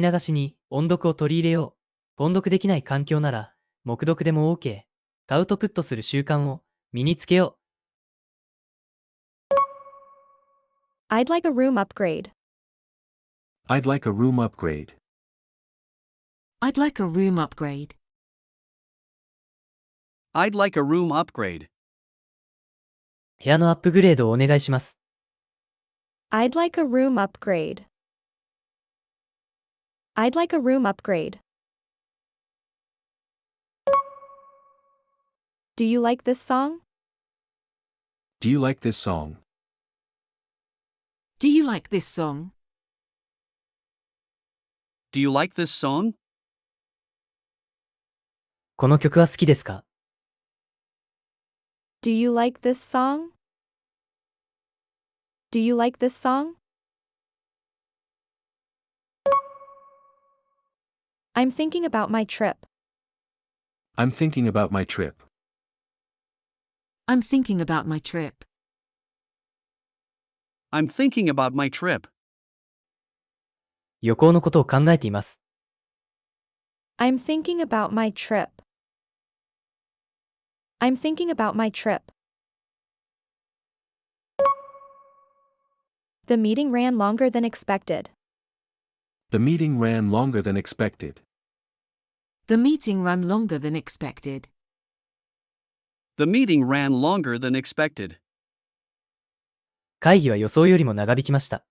き流しに音読を取り入れよう。音読できない環境なら、黙読でも OK。アウトプットする習慣を身につけよう。I'd like a room upgrade. I'd like a room upgrade. I'd like a room upgrade. I'd like a room upgrade. 部屋のアップグレードをお願いします。I'd like a room upgrade. I'd like a room upgrade. Do you like this song? Do you like this song? Do you like this song? Do you like this song? この曲は好きですか？ Do you like this song? Do you like this song? I'm thinking about my trip. I'm thinking about my trip. I'm thinking about my trip. I'm thinking about my trip. 旅行のことを考えています。I'm thinking about my trip. I'm thinking about my trip. The meeting ran longer than expected. The meeting ran longer than expected. The meeting ran longer than expected. The meeting ran longer than expected. 会議は予想よりも長引きました。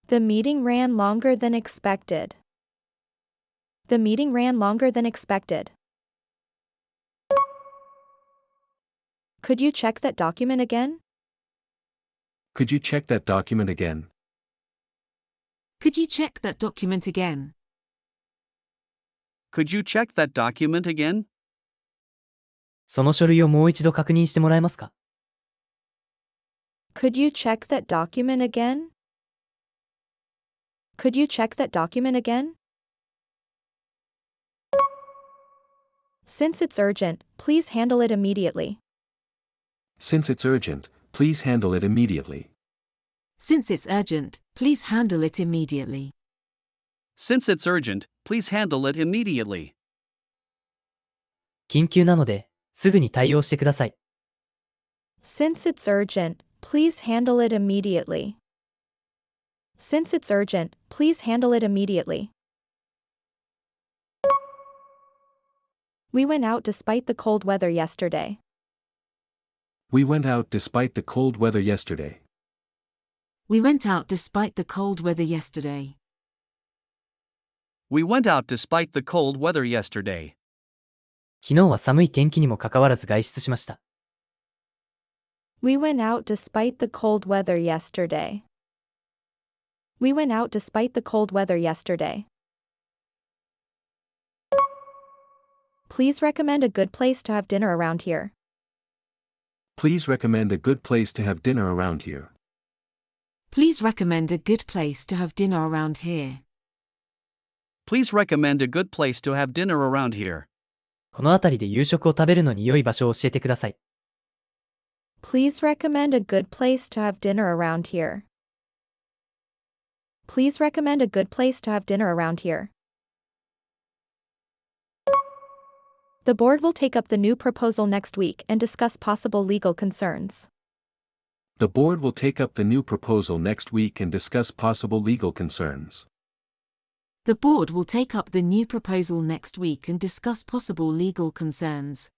The meeting ran longer than expected. The meeting ran longer than expected. Could you check that document again? Could you check that document again? Could you check that document again? Could you check that document again? その書類をもう一度確認してもらえますか？ Could you check that document again? Could you check that document again? Since it's urgent, please handle it immediately. Since it's urgent, please handle it immediately. Since it's urgent, please handle it immediately. Since it's urgent, please handle it immediately. 緊急なので、すぐに対応してください。Since it's urgent, please handle it immediately. Since it's urgent, please handle it immediately. We went out despite the cold weather yesterday. We went out despite the cold weather yesterday. We went out despite the cold weather yesterday. We went out despite the cold weather yesterday. 昨日は寒い天気にもかかわらず外出しました。We went out despite the cold weather yesterday. We went out despite the cold weather yesterday. Please recommend a good place to have dinner around here. Please recommend a good place to have dinner around here. Please recommend a good place to have dinner around here. Please recommend a good place to have dinner around here. この辺りで夕食を食べるのに良い場所を教えてください。Please recommend a good place to have dinner around here. Please recommend a good place to have dinner around here. The board will take up the new proposal next week and discuss possible legal concerns. The board will take up the new proposal next week and discuss possible legal concerns. The board will take up the new proposal next week and discuss possible legal concerns.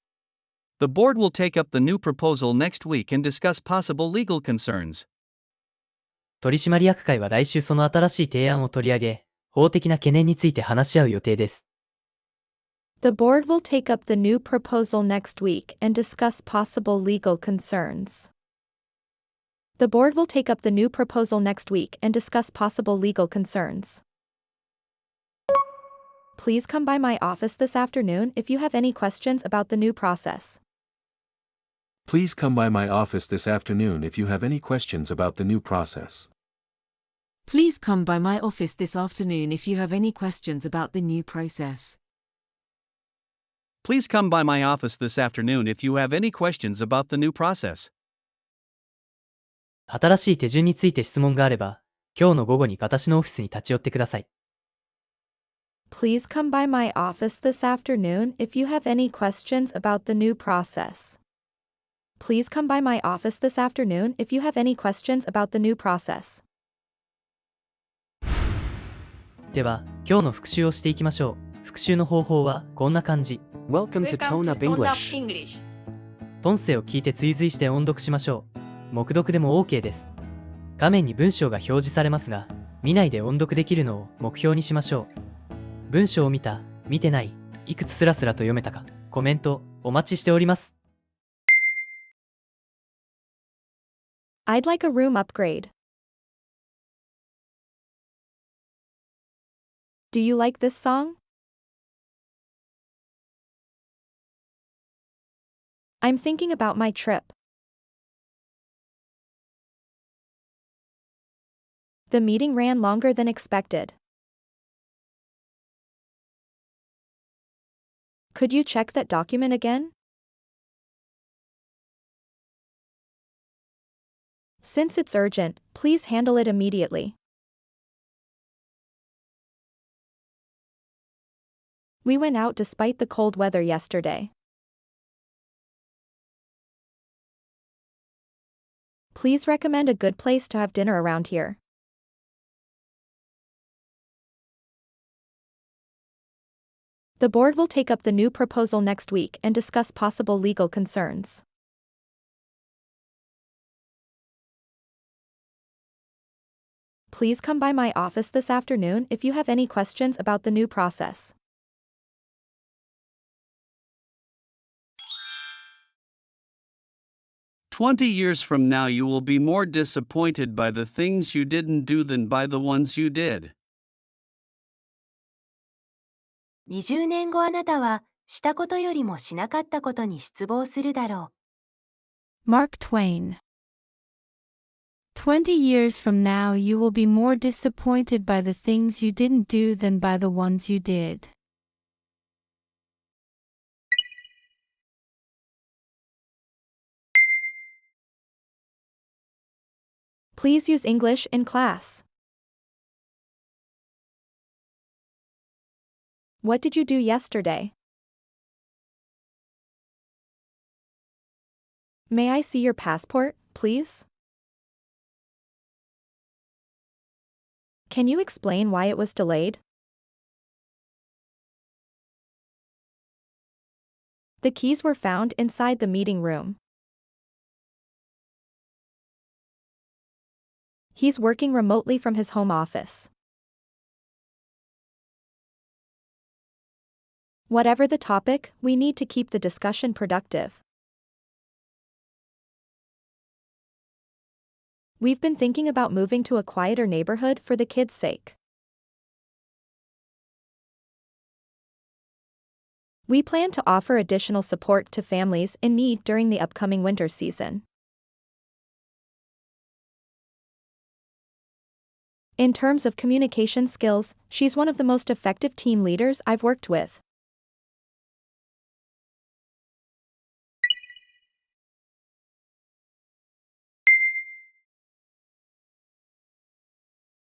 The board will take up the new proposal next week and discuss possible legal concerns. 取締役会は来週その新しい提案を取り上げ、法的な懸念について話し合う予定です。The board will take up the new proposal next week and discuss possible legal concerns. The board will take up the new proposal next week and discuss possible legal concerns. Please come by my office this afternoon if you have any questions about the new process. Please come by my office this afternoon if you have any questions about the new process. Please come by my office this afternoon if you have any questions about the new process. Please come by my office this afternoon if you have any questions about the new process. 新しい手順について質問があれば、今日の午後に私のオフィスに立ち寄ってください。Please come by my office this afternoon if you have any questions about the new process. Please come by my office this afternoon if you have any questions about the new process. では、今日の復習をしていきましょう。復習の方法はこんな感じ。Welcome to Tone Up English. 音声を聞いて追随して音読しましょう。黙読でも OK です。画面に文章が表示されますが、見ないで音読できるのを目標にしましょう。文章を見た、見てない、いくつスラスラと読めたか、コメントお待ちしております。I'd like a room upgrade. Do you like this song? I'm thinking about my trip. The meeting ran longer than expected. Could you check that document again? Since it's urgent, please handle it immediately. We went out despite the cold weather yesterday. Please recommend a good place to have dinner around here. The board will take up the new proposal next week and discuss possible legal concerns. Please come by my office this afternoon if you have any questions about the new process. "20 years from now you will be more disappointed by the things you didn't do than by the ones you did." 20年後あなたはしたことよりもしなかったことに失望するだろう。Mark Twain. 20 years from now you will be more disappointed by the things you didn't do than by the ones you did. Please use English in class. What did you do yesterday? May I see your passport, please? Can you explain why it was delayed? The keys were found inside the meeting room. He's working remotely from his home office. Whatever the topic, we need to keep the discussion productive. We've been thinking about moving to a quieter neighborhood for the kids' sake. We plan to offer additional support to families in need during the upcoming winter season. In terms of communication skills, she's one of the most effective team leaders I've worked with.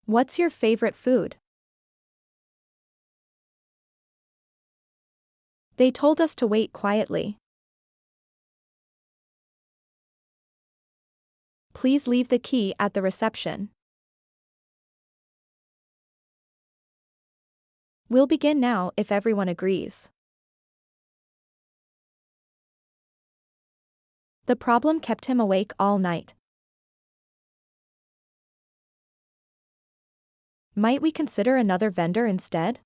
What's your favorite food? They told us to wait quietly. Please leave the key at the reception. We'll begin now if everyone agrees. The problem kept him awake all night. Might we consider another vendor instead?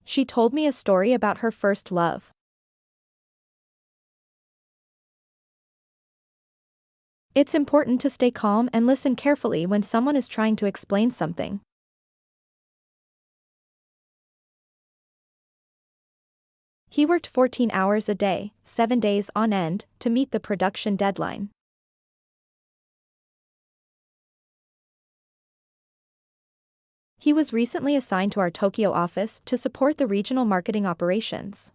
She told me a story about her first love. It's important to stay calm and listen carefully when someone is trying to explain something. He worked 14 hours a day, 7 days on end, to meet the production deadline. He was recently assigned to our Tokyo office to support the regional marketing operations.